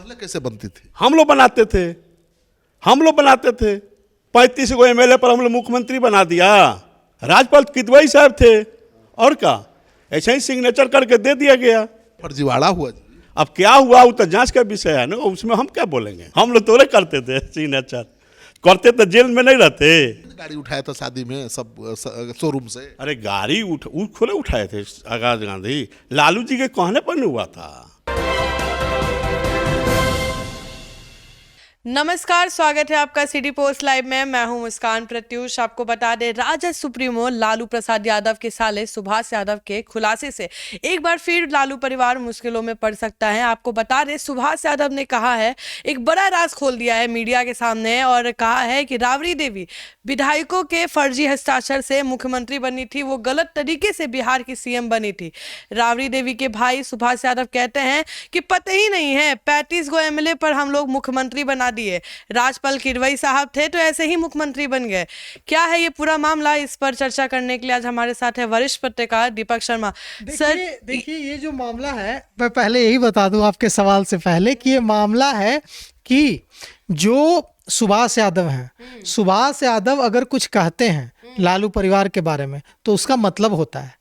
पहले कैसे बनती थी? हम लोग बनाते थे 35 गो एमएलए पर हम लोग मुख्यमंत्री बना दिया। राज्यपाल किदवई साहब थे और क्या, ऐसे ही सिग्नेचर करके दे दिया गया। फर्जीवाड़ा हुआ जी। अब क्या हुआ वो तो जांच का विषय है ना, उसमें हम क्या बोलेंगे। हम लोग तोड़े करते थे सिग्नेचर, करते तो जेल में नहीं रहते। गाड़ी उठाया था शादी में सब शोरूम से। अरे गाड़ी खुले उठाए थे आजाद गांधी, लालू जी के कहने पर नहीं हुआ था। नमस्कार, स्वागत है आपका सिटी पोस्ट लाइव में। मैं हूं मुस्कान प्रत्युष। आपको बता दें, राजद सुप्रीमो लालू प्रसाद यादव के साले सुभाष यादव के खुलासे से एक बार फिर लालू परिवार मुश्किलों में पड़ सकता है। आपको बता दें, सुभाष यादव ने कहा है, एक बड़ा राज खोल दिया है मीडिया के सामने और कहा है कि राबड़ी देवी विधायकों के फर्जी हस्ताक्षर से मुख्यमंत्री बनी थी, वो गलत तरीके से बिहार की सीएम बनी थी। राबड़ी देवी के भाई सुभाष यादव कहते हैं कि पता ही नहीं है, 35 गो एमएलए पर हम लोग मुख्यमंत्री बना दिए। राजपाल किदवई साहब थे तो ऐसे ही मुख्यमंत्री बन गए। क्या है ये पूरा मामला, इस पर चर्चा करने के लिए आज हमारे साथ है वरिष्ठ पत्रकार दीपक शर्मा। सर देखिए, ये जो मामला है, मैं पहले यही बता दूं आपके सवाल से पहले कि ये मामला है कि जो सुभाष यादव हैं, सुभाष यादव अगर कुछ कहते हैं लालू परिवार के बारे में तो उसका मतलब होता है,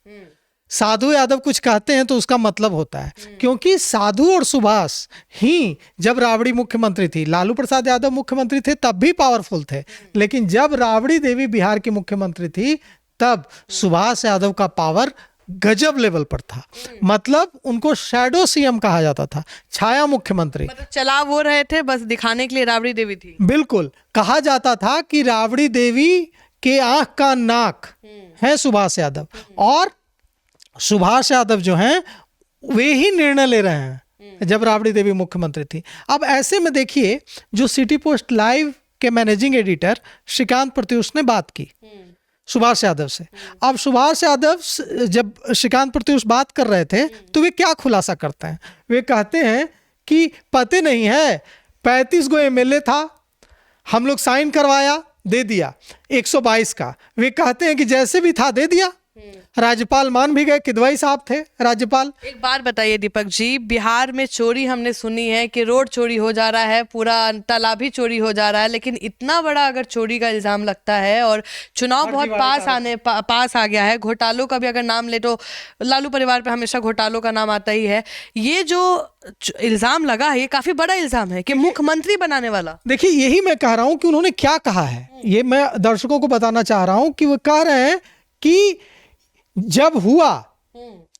साधु यादव कुछ कहते हैं तो उसका मतलब होता है। क्योंकि साधु और सुभाष ही जब राबड़ी मुख्यमंत्री थी, लालू प्रसाद यादव मुख्यमंत्री थे तब भी पावरफुल थे, लेकिन जब राबड़ी देवी बिहार की मुख्यमंत्री थी तब सुभाष यादव का पावर गजब लेवल पर था। मतलब उनको शैडो सीएम कहा जाता था, छाया मुख्यमंत्री। मतलब चला वो रहे थे, बस दिखाने के लिए राबड़ी देवी थी। बिल्कुल, कहा जाता था कि राबड़ी देवी के आंख का नाक है सुभाष यादव, और सुभाष यादव जो हैं वे ही निर्णय ले रहे हैं जब राबड़ी देवी मुख्यमंत्री थी। अब ऐसे में देखिए, जो सिटी पोस्ट लाइव के मैनेजिंग एडिटर श्रीकांत प्रत्युष ने बात की सुभाष यादव से। अब सुभाष यादव जब श्रीकांत प्रत्युष बात कर रहे थे तो वे क्या खुलासा करते हैं, वे कहते हैं कि पता नहीं है, 35 गो एमएलए था, हम लोग साइन करवाया, दे दिया 122 का। वे कहते हैं कि जैसे भी था दे दिया, राज्यपाल मान भी गए, किदवई साहब थे राज्यपाल। एक बात बताइए दीपक जी, बिहार में चोरी हमने सुनी है कि रोड चोरी हो जा रहा है, पूरा तालाब भी चोरी हो जा रहा है, लेकिन इतना बड़ा अगर चोरी का इल्जाम लगता है और चुनाव बहुत पास आ गया है, घोटालों का भी अगर नाम ले तो लालू परिवार पे हमेशा घोटालों का नाम आता ही है। ये जो इल्जाम लगा है, ये काफी बड़ा इल्जाम है कि मुख्यमंत्री बनाने वाला। देखिए, यही मैं कह रहा हूं कि उन्होंने क्या कहा है, ये मैं दर्शकों को बताना चाह रहा हूं कि वो कह रहे हैं कि जब हुआ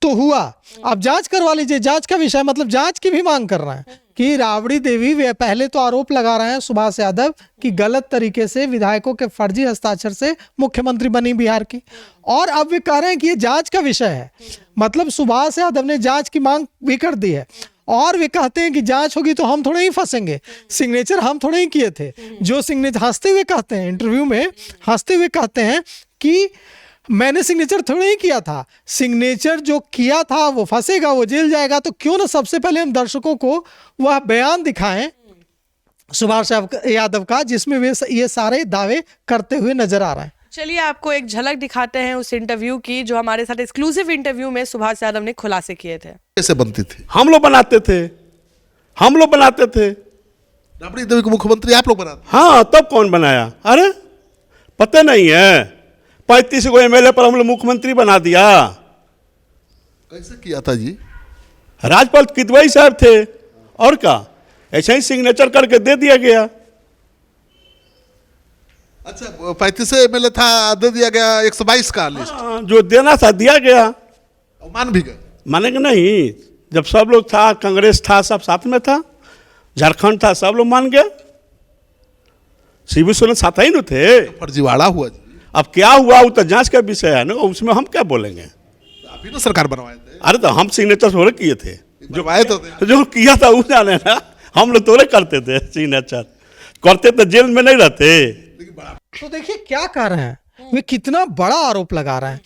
तो हुआ, अब जांच करवा लीजिए। जांच का विषय मतलब जांच की भी मांग कर रहे हैं कि राबड़ी देवी, वे पहले तो आरोप लगा रहे हैं सुभाष यादव कि गलत तरीके से विधायकों के फर्जी हस्ताक्षर से मुख्यमंत्री बनी बिहार की, और अब वे कह रहे हैं कि ये जांच का विषय है। मतलब सुभाष यादव ने जांच की मांग भी कर दी है, और वे कहते हैं कि जांच होगी तो हम थोड़े ही फंसेंगे, सिग्नेचर हम थोड़े ही किए थे। जो सिग्नेचर, हंसते हुए कहते हैं, इंटरव्यू में हंसते हुए कहते हैं कि मैंने सिग्नेचर थोड़ा ही किया था, सिग्नेचर जो किया था वो फंसेगा, वो जेल जाएगा। तो क्यों ना सबसे पहले हम दर्शकों को वह बयान दिखाएं सुभाष यादव का, जिसमें वे ये सारे दावे करते हुए नजर आ रहे हैं। चलिए आपको एक झलक दिखाते हैं उस इंटरव्यू की जो हमारे साथ एक्सक्लूसिव इंटरव्यू में सुभाष यादव ने खुलासे किए थे। कैसे बनती थी? हम लोग बनाते थे। राबड़ी देवी को मुख्यमंत्री आप लोग बनाते? हाँ, तब कौन बनाया? अरे पता नहीं है, 35 गो एमएलए पर हम लोग मुख्यमंत्री बना दिया। कैसे किया था जी? राज्यपाल किदवई साहब थे और क्या, ऐसे ही सिग्नेचर करके दे दिया गया। अच्छा, 35 एमएलए था, दे दिया गया 122 का लिस्ट। हाँ, जो देना था दिया गया, और मान भी गए। मानेंगे नहीं, जब सब लोग था, कांग्रेस था, सब साथ में था, झारखंड था, सब लोग मान गए। शिबू सोरेन साथ ही न थे। फर्जीवाड़ा हुआ जी। अब क्या हुआ वो तो जांच का विषय है ना, उसमें हम क्या बोलेंगे। आप ही तो सरकार बनवाए थे। अरे तो हम सिग्नेचर थोड़े किए थे, जो आए तो थे। जो किया था वो जाने ना, हम लोग थोड़े करते थे सिग्नेचर, करते तो जेल में नहीं रहते। तो देखिए क्या कर रहे हैं, वे कितना बड़ा आरोप लगा रहे हैं।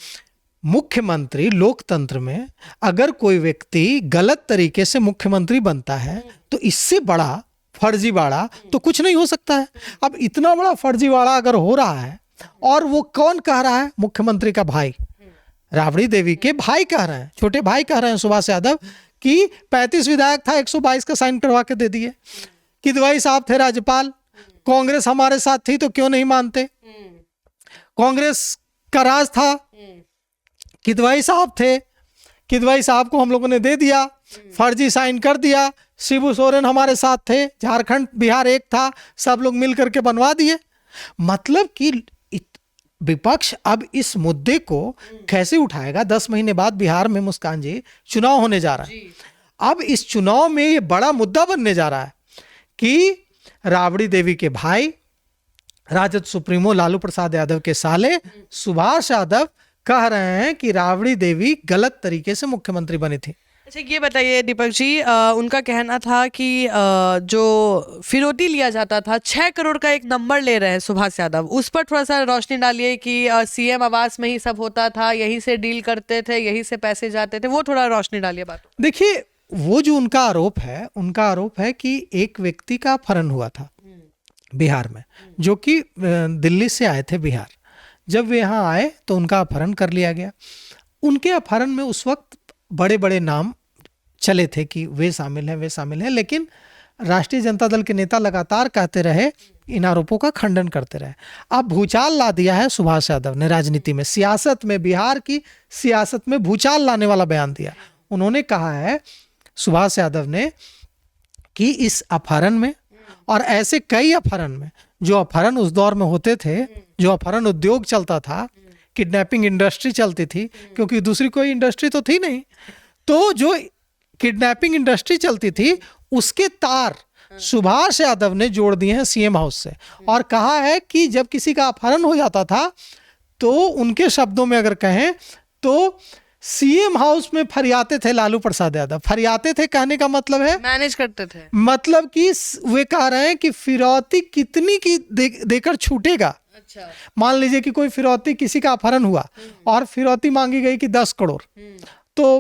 मुख्यमंत्री लोकतंत्र में अगर कोई व्यक्ति गलत तरीके से मुख्यमंत्री बनता है तो इससे बड़ा फर्जीवाड़ा तो कुछ नहीं हो सकता है। अब इतना बड़ा फर्जीवाड़ा अगर हो रहा है, और वो कौन कह रहा है? मुख्यमंत्री का भाई, राबड़ी देवी के भाई कह रहे हैं, छोटे भाई कह रहे हैं सुभाष यादव कि 35 विधायक था, 122 का साइन करवा के दे दिए। किदवाई साहब थे राज्यपाल, कांग्रेस हमारे साथ थी तो क्यों नहीं मानते। कांग्रेस का राज था, किदवाई साहब थे, किदवाई साहब को हम लोगों ने दे दिया, फर्जी साइन कर दिया। शिबू सोरेन हमारे साथ थे, झारखंड बिहार एक था, सब लोग मिल करके बनवा दिए। मतलब कि विपक्ष अब इस मुद्दे को कैसे उठाएगा। 10 महीने बाद बिहार में मुस्कान जी चुनाव होने जा रहा है। अब इस चुनाव में ये बड़ा मुद्दा बनने जा रहा है कि राबड़ी देवी के भाई, राजद सुप्रीमो लालू प्रसाद यादव के साले सुभाष यादव कह रहे हैं कि राबड़ी देवी गलत तरीके से मुख्यमंत्री बनी थी। अच्छा, ये बताइए दीपक जी, उनका कहना था कि जो फिरौती लिया जाता था 6 करोड़ का एक नंबर ले रहे हैं सुभाष यादव, उस पर थोड़ा सा रोशनी डालिए कि सीएम आवास में ही सब होता था, यहीं से डील करते थे, यहीं से पैसे जाते थे, वो थोड़ा रोशनी डालिए बात। देखिए, वो जो उनका आरोप है कि एक व्यक्ति का अपहरण हुआ था बिहार में, जो कि दिल्ली से आए थे बिहार। जब वे यहाँ आए तो उनका अपहरण कर लिया गया। उनके अपहरण में उस वक्त बड़े बड़े नाम चले थे कि वे शामिल हैं, लेकिन राष्ट्रीय जनता दल के नेता लगातार कहते रहे, इन आरोपों का खंडन करते रहे। अब भूचाल ला दिया है सुभाष यादव ने राजनीति में, सियासत में, बिहार की सियासत में भूचाल लाने वाला बयान दिया। उन्होंने कहा है सुभाष यादव ने कि इस अपहरण में और ऐसे कई अपहरण में, जो अपहरण उस दौर में होते थे, जो अपहरण उद्योग चलता था, किडनैपिंग इंडस्ट्री चलती थी, क्योंकि दूसरी कोई इंडस्ट्री तो थी नहीं, तो जो किडनैपिंग इंडस्ट्री चलती थी उसके तार सुभाष यादव ने जोड़ दिए हैं सीएम हाउस से। और कहा है कि जब किसी का अपहरण हो जाता था तो उनके शब्दों में अगर कहें तो सीएम हाउस में फरियाते थे लालू प्रसाद यादव। फरियाते थे कहने का मतलब है मैनेज करते थे, मतलब कि वे कह रहे हैं कि फिरौती कितनी की देकर छूटेगा। अच्छा, मान लीजिए कि कोई फिरौती, किसी का अपहरण हुआ और फिरौती मांगी गई कि 10 करोड़, तो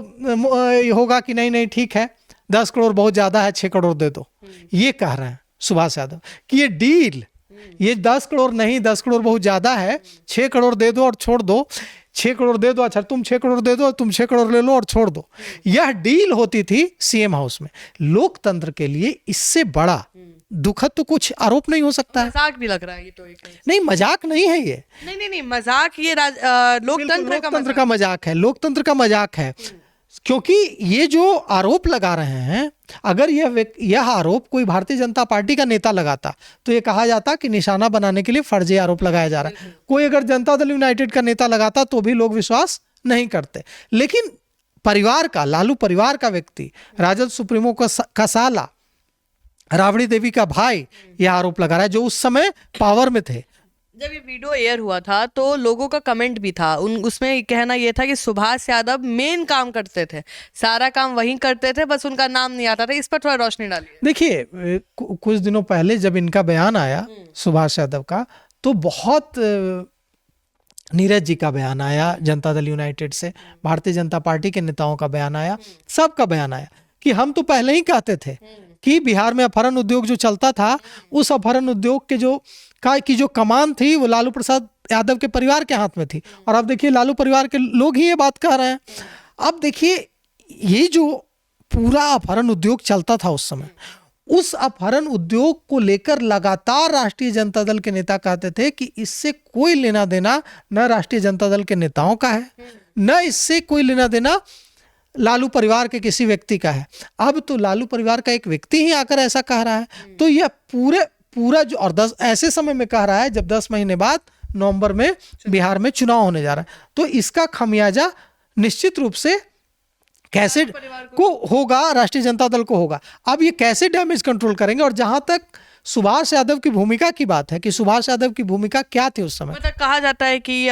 होगा कि नहीं ठीक है, 10 करोड़ बहुत ज्यादा है, 6 करोड़ दे दो। ये कह रहे हैं सुभाष यादव कि ये डील, ये 10 करोड़ नहीं, 10 करोड़ बहुत ज्यादा है, 6 करोड़ दे दो और छोड़ दो, 6 करोड़ दे दो, अच्छा तुम 6 करोड़ दे दो, तुम 6 करोड़ ले लो और छोड़ दो। यह डील होती थी सीएम हाउस में। लोकतंत्र के लिए इससे बड़ा दुखद तो कुछ आरोप नहीं हो सकता है। मजाक भी लग रहा है ये तो। नहीं, मजाक नहीं है ये, नहीं मजाक, ये लोकतंत्र का मजाक है, लोकतंत्र का मजाक है। क्योंकि ये जो आरोप लगा रहे हैं, अगर यह आरोप कोई भारतीय जनता पार्टी का नेता लगाता तो ये कहा जाता कि निशाना बनाने के लिए फर्जी आरोप लगाया जा रहा है। कोई अगर जनता दल यूनाइटेड का नेता लगाता तो भी लोग विश्वास नहीं करते। लेकिन परिवार का, लालू परिवार का व्यक्ति, राजद सुप्रीमो का साला, राबड़ी देवी का भाई, यह आरोप लगा रहा है, जो उस समय पावर में थे। जब ये वीडियो एयर हुआ था तो लोगों का कमेंट भी था, उसमें कहना ये था कि सुभाष यादव मेन काम करते थे, सारा काम वहीं करते थे, बस उनका नाम नहीं आता था। इस पर थोड़ा रोशनी डालिए। देखिए, कुछ दिनों पहले जब इनका बयान आया सुभाष यादव का, तो बहुत नीरज जी का बयान आया, जनता दल यूनाइटेड से, भारतीय जनता पार्टी के नेताओं का बयान आया, सबका बयान आया कि हम तो पहले ही कहते थे कि बिहार में अपहरण उद्योग जो चलता था, उस अपहरण उद्योग के जो कमान थी वो लालू प्रसाद यादव के परिवार के हाथ में थी। और अब देखिए लालू परिवार के लोग ही ये बात कह रहे हैं। अब देखिए, ये जो पूरा अपहरण उद्योग चलता था उस समय, उस अपहरण उद्योग को लेकर लगातार राष्ट्रीय जनता दल के नेता कहते थे कि इससे कोई लेना देना न राष्ट्रीय जनता दल के नेताओं का है, न इससे कोई लेना देना लालू परिवार के किसी व्यक्ति का है। अब तो लालू परिवार का एक व्यक्ति ही आकर ऐसा कह रहा है, तो यह पूरा जो, और 10 ऐसे समय में कह रहा है जब 10 महीने बाद नवंबर में बिहार में चुनाव होने जा रहा है, तो इसका खमियाजा निश्चित रूप से कैसे को होगा, राष्ट्रीय जनता दल को होगा। अब ये कैसे डैमेज कंट्रोल करेंगे। और जहां तक सुभाष यादव की भूमिका की बात है कि सुभाष यादव की भूमिका क्या थी उस समय, मतलब कहा जाता है कि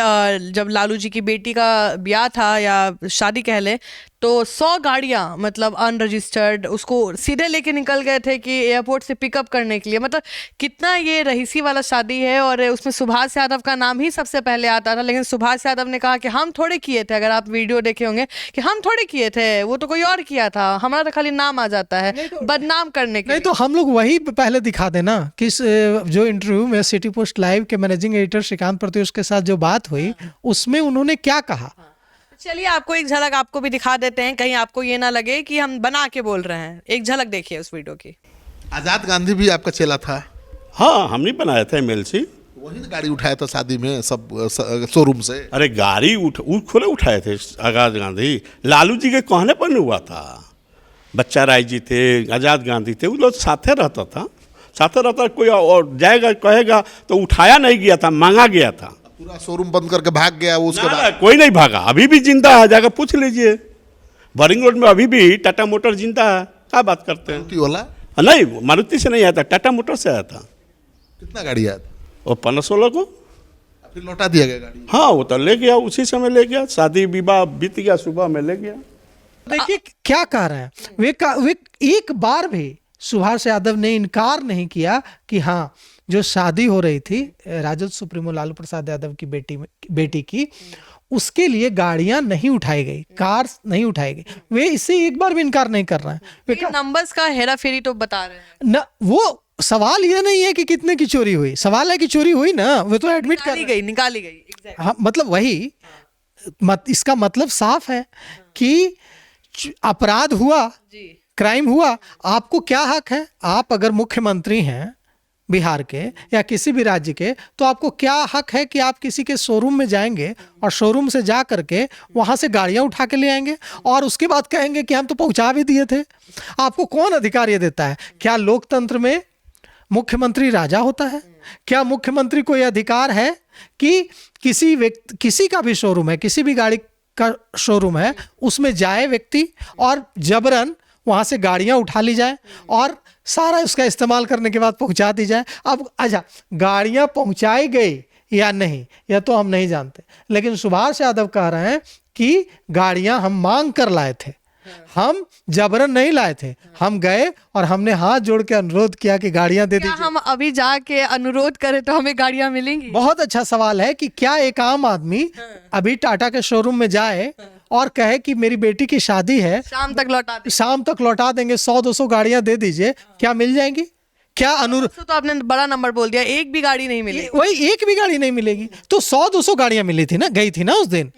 जब लालू जी की बेटी का ब्याह था या शादी कह ले, तो 100 गाड़ियां मतलब अनरजिस्टर्ड उसको सीधे लेके निकल गए थे कि एयरपोर्ट से पिकअप करने के लिए। मतलब कितना ये रईसी वाला शादी है, और उसमें सुभाष यादव का नाम ही सबसे पहले आता था। लेकिन सुभाष यादव ने कहा कि हम थोड़े किए थे, अगर आप वीडियो देखे होंगे कि हम थोड़े किए थे, वो तो कोई और किया था, हमारा तो खाली नाम आ जाता है बदनाम करने के। नहीं तो हम लोग वही पहले दिखा देना कि जो इंटरव्यू में सिटी पोस्ट लाइव के मैनेजिंग एडिटर श्रीकांत प्रत्युष के साथ जो बात हुई, उसमें उन्होंने क्या कहा। चलिए आपको एक झलक आपको भी दिखा देते हैं, कहीं आपको ये ना लगे कि हम बना के बोल रहे हैं। एक झलक देखिए उस वीडियो की। आजाद गांधी भी आपका चेला था, हाँ हमने बनाया था MLC। वही ना गाड़ी उठाया था शादी में सब शोरूम से। अरे गाड़ी खुद उठाए थे आजाद गांधी, लालू जी के कहने पर नहीं हुआ था। बच्चा राय जी थे, आजाद गांधी थे, वो लोग साथे रहता था, साथे रहता। कोई और जाएगा कहेगा तो उठाया नहीं गया था, मांगा गया था। पूरा शोरूम बंद करके भाग गया वो, उसके ना, बाद ना, कोई नहीं भागा, अभी भी जिंदा है, जाकर पूछ लीजिए। बोरिंग रोड में अभी भी टाटा मोटर जिंदा है। क्या बात करते हैं? मारुति वाला? नहीं, मारुति से नहीं आया था, टाटा मोटर से आया था। कितना गाड़ी आया था? और 15-16 को फिर लौटा दिया गया गाड़ी? हाँ वो तो ले गया, उसी समय ले गया, शादी विवाह बीत गया, सुबह में ले गया। देखिए क्या कह रहे हैं वे एक बार भी सुभाष यादव ने इनकार नहीं किया कि हाँ जो शादी हो रही थी राजद सुप्रीमो लालू प्रसाद यादव की बेटी की, उसके लिए गाड़ियां नहीं उठाई गई, कार नहीं उठाई गई। वे इससे एक बार भी इनकार नहीं कर रहे हैं। ये नंबर्स का हेरा फेरी तो बता रहे हैं न, वो सवाल ये नहीं है कि कितने की चोरी हुई, सवाल है कि चोरी हुई ना, वो तो एडमिट कर निकाली गई exactly। हाँ मतलब वही इसका मतलब साफ है कि अपराध हुआ, क्राइम हुआ। आपको क्या हक है? आप अगर मुख्यमंत्री हैं बिहार के या किसी भी राज्य के, तो आपको क्या हक है कि आप किसी के शोरूम में जाएंगे और शोरूम से जा करके वहां से गाड़ियां उठा के ले आएंगे और उसके बाद कहेंगे कि हम तो पहुंचा भी दिए थे? आपको कौन अधिकार ये देता है? क्या लोकतंत्र में मुख्यमंत्री राजा होता है? क्या मुख्यमंत्री को यह अधिकार है कि किसी का भी शोरूम है, किसी भी गाड़ी का शोरूम है, उसमें जाए व्यक्ति और जबरन वहां से गाड़ियां उठा ली जाए और सारा उसका इस्तेमाल करने के बाद पहुंचा दी जाए? अब अच्छा, गाड़ियां पहुंचाई गई या नहीं यह तो हम नहीं जानते, लेकिन सुभाष यादव कह रहे हैं कि गाड़ियां हम मांग कर लाए थे, हम जबरन नहीं लाए थे। हम गए और हमने हाथ जोड़ के अनुरोध किया कि गाड़ियां दे दीजिए। हम अभी जाके अनुरोध करें तो हमें गाड़ियां मिलेंगी? बहुत अच्छा सवाल है कि क्या एक आम आदमी अभी टाटा के शोरूम में जाए और कहे कि मेरी बेटी की शादी है, शाम तक लौटा देंगे, 100-200 गाड़ियां दे दीजिए, क्या मिल जाएंगी? क्या तो आपने बड़ा नंबर बोल दिया, एक भी गाड़ी नहीं मिलेगी। वही एक भी गाड़ी नहीं मिलेगी, तो 100-200 गाड़ियां मिली थी ना, गई थी ना उस दिन।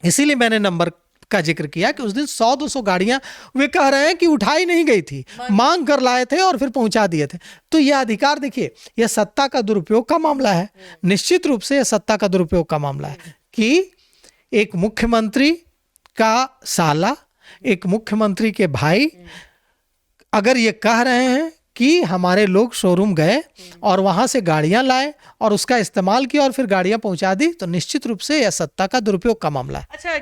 इसीलिए मैंने नंबर का जिक्र किया कि उस दिन 100-200 गाड़ियां वे कह रहे हैं कि उठाई नहीं गई थी, मांग कर लाए थे और फिर पहुंचा दिए थे। तो यह अधिकार देखिए, यह सत्ता का दुरुपयोग का मामला है, निश्चित रूप से यह सत्ता का दुरुपयोग का मामला है कि एक मुख्यमंत्री का साला, एक मुख्यमंत्री के भाई अगर ये कह रहे हैं कि हमारे लोग शोरूम गए और वहां से गाड़ियां लाए और उसका इस्तेमाल किया और फिर गाड़ियां पहुंचा दी, तो निश्चित रूप से यह सत्ता का दुरुपयोग का मामला है। अच्छा,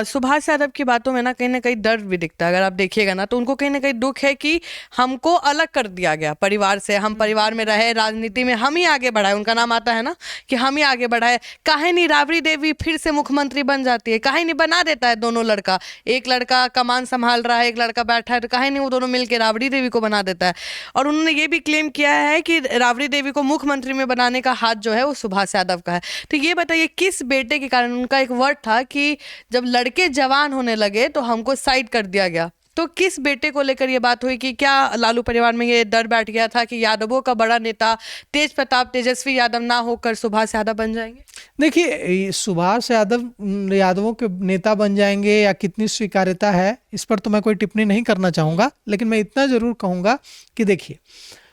सुभाष यादव की बातों में ना कहीं दर्द भी दिखता है। अगर आप देखिएगा ना तो उनको कहीं ना कहीं दुख है कि हमको अलग कर दिया गया परिवार से, हम परिवार में रहे, राजनीति में हम ही आगे बढ़ाए, उनका नाम आता है ना कि हम ही आगे बढ़ाए। काहे नहीं राबड़ी देवी फिर से मुख्यमंत्री बन जाती है? काहे नहीं बना देता है दोनों लड़का, एक लड़का कमान संभाल रहा है, एक लड़का बैठा है, तो काहे नहीं वो दोनों मिलकर राबड़ी देवी को बना देता है? और उन्होंने ये भी क्लेम किया है कि राबड़ी देवी को मुख्यमंत्री में बनाने का हाथ जो है वो सुभाष यादव का है। तो ये बताइए किस बेटे के कारण? उनका एक वर्ड था कि जब लड़के जवान होने लगे तो हमको साइड कर दिया गया। तो किस बेटे को लेकर ये बात हुई कि क्या लालू परिवार में ये डर बैठ गया था कि यादवों का बड़ा नेता तेज प्रताप तेजस्वी यादव ना होकर सुभाष यादव बन जाएंगे? देखिए, सुभाष यादव यादवों के नेता बन जाएंगे या कितनी स्वीकार्यता है, इस पर तो मैं कोई टिप्पणी नहीं करना चाहूँगा, लेकिन मैं इतना जरूर कहूँगा कि देखिए,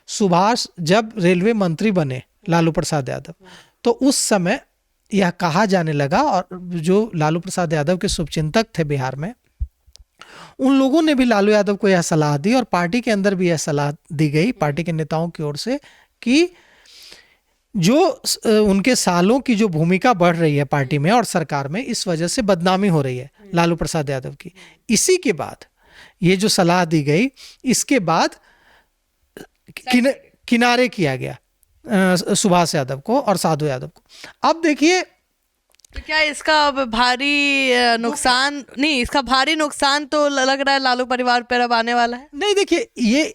सुभाष जब रेलवे मंत्री बने लालू प्रसाद यादव, तो उस समय यह कहा जाने लगा, और जो लालू प्रसाद यादव के शुभचिंतक थे बिहार में, उन लोगों ने भी लालू यादव को यह सलाह दी और पार्टी के अंदर भी यह सलाह दी गई पार्टी के नेताओं की ओर से कि जो उनके सालों की जो भूमिका बढ़ रही है पार्टी में और सरकार में, इस वजह से बदनामी हो रही है लालू प्रसाद यादव की। इसी के बाद ये जो सलाह दी गई, इसके बाद किनारे किया गया सुभाष यादव को और साधु यादव को। अब देखिए, तो क्या इसका अब भारी नुकसान नहीं, इसका भारी नुकसान तो लग रहा है लालू परिवार पर अब आने वाला है। नहीं देखिए,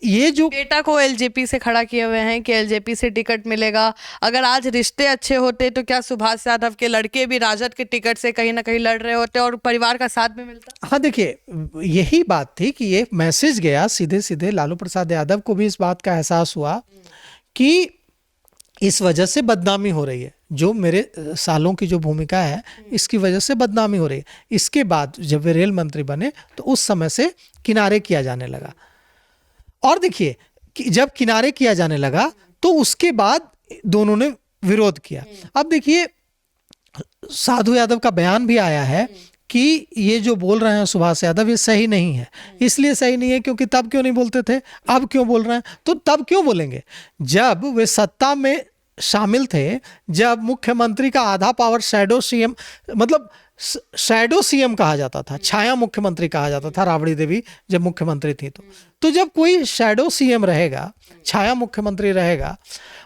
ये जो बेटा को एलजेपी से खड़ा किए हुए हैं कि एलजेपी से टिकट मिलेगा। अगर आज रिश्ते अच्छे होते तो क्या सुभाष यादव के लड़के भी राजद के टिकट से कहीं ना कहीं लड़ रहे होते और परिवार का साथ भी मिलता? हाँ देखिए, यही बात थी कि ये मैसेज गया सीधे सीधे लालू प्रसाद यादव को भी इस बात का एहसास हुआ कि इस वजह से बदनामी हो रही है। जो मेरे सालों की जो भूमिका है इसकी वजह से बदनामी हो रही है। इसके बाद जब वे रेल मंत्री बने तो उस समय से किनारे किया जाने लगा। और देखिए कि जब किनारे किया जाने लगा तो उसके बाद दोनों ने विरोध किया। अब देखिए साधु यादव का बयान भी आया है कि ये जो बोल रहे हैं सुभाष यादव ये सही नहीं है। इसलिए सही नहीं है क्योंकि तब क्यों नहीं बोलते थे, अब क्यों बोल रहे हैं? तो तब क्यों बोलेंगे जब वे सत्ता में शामिल थे, जब मुख्यमंत्री का आधा पावर शैडो सीएम, मतलब शैडो सीएम कहा जाता था, छाया मुख्यमंत्री कहा जाता था राबड़ी देवी जब मुख्यमंत्री थी। तो जब कोई शैडो सीएम रहेगा, छाया मुख्यमंत्री रहेगा,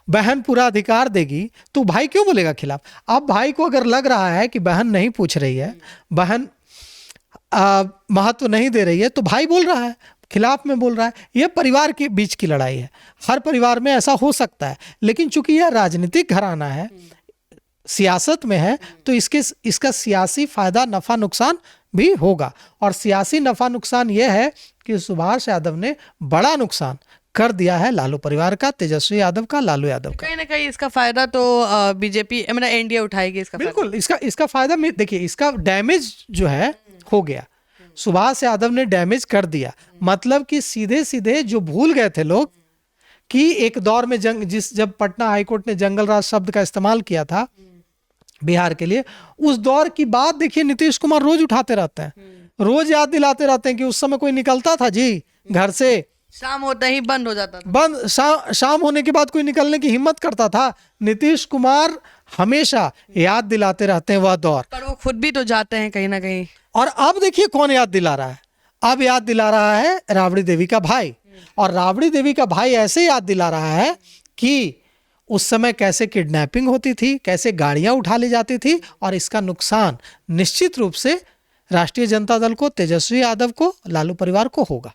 बहन पूरा अधिकार देगी तो भाई क्यों बोलेगा खिलाफ? अब भाई को अगर लग रहा है कि बहन नहीं पूछ रही है, बहन महत्व नहीं दे रही है, तो भाई बोल रहा है, खिलाफ में बोल रहा है। यह परिवार के बीच की लड़ाई है, हर परिवार में ऐसा हो सकता है, लेकिन चूंकि यह राजनीतिक घराना है, सियासत में है, तो इसका सियासी फायदा नफा नुकसान भी होगा। और सियासी नफा नुकसान यह है कि सुभाष यादव ने बड़ा नुकसान कर दिया है लालू परिवार का, तेजस्वी यादव का, लालू यादव का। कहीं ना कहीं इसका फायदा तो बीजेपी मतलब एनडीए उठाएगी इसका बिल्कुल इसका फायदा देखिए, इसका डैमेज जो है हो गया, सुभाष यादव ने डैमेज कर दिया। मतलब कि सीधे सीधे जो भूल गए थे लोग कि एक दौर में जब पटना हाईकोर्ट ने जंगल राज शब्द का इस्तेमाल किया था बिहार के लिए, उस दौर की बात देखिए नीतीश कुमार रोज उठाते रहते हैं, रोज याद दिलाते रहते हैं कि उस समय कोई निकलता था जी घर से, शाम होते ही बंद हो जाता था, बंद शाम होने के बाद कोई निकलने की हिम्मत करता था? नीतीश कुमार हमेशा याद दिलाते रहते हैं वह दौर, पर वो खुद भी तो जाते हैं कहीं ना कहीं। और अब देखिए कौन याद दिला रहा है? अब याद दिला रहा है राबड़ी देवी का भाई। और राबड़ी देवी का भाई ऐसे याद दिला रहा है कि उस समय कैसे किडनैपिंग होती थी, कैसे गाड़ियां उठा ली जाती थी, और इसका नुकसान निश्चित रूप से राष्ट्रीय जनता दल को, तेजस्वी यादव को, लालू परिवार को होगा।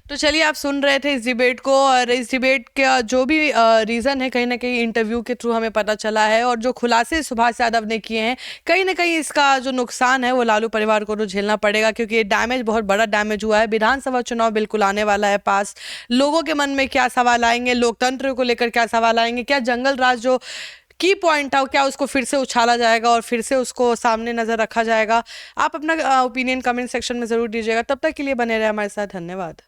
तो चलिए, आप सुन रहे थे इस डिबेट को, और इस डिबेट का जो भी रीज़न है कहीं ना कहीं इंटरव्यू के थ्रू हमें पता चला है, और जो खुलासे सुभाष यादव ने किए हैं, कहीं ना कहीं इसका जो नुकसान है वो लालू परिवार को तो झेलना पड़ेगा, क्योंकि ये डैमेज बहुत बड़ा डैमेज हुआ है। विधानसभा चुनाव बिल्कुल आने वाला है पास, लोगों के मन में क्या सवाल आएंगे, लोकतंत्र को लेकर क्या सवाल आएंगे, क्या जंगल राज जो की पॉइंट था क्या उसको फिर से उछाला जाएगा और फिर से उसको सामने नज़र रखा जाएगा? आप अपना ओपिनियन कमेंट सेक्शन में ज़रूर दीजिएगा। तब तक के लिए बने रहे हमारे साथ। धन्यवाद।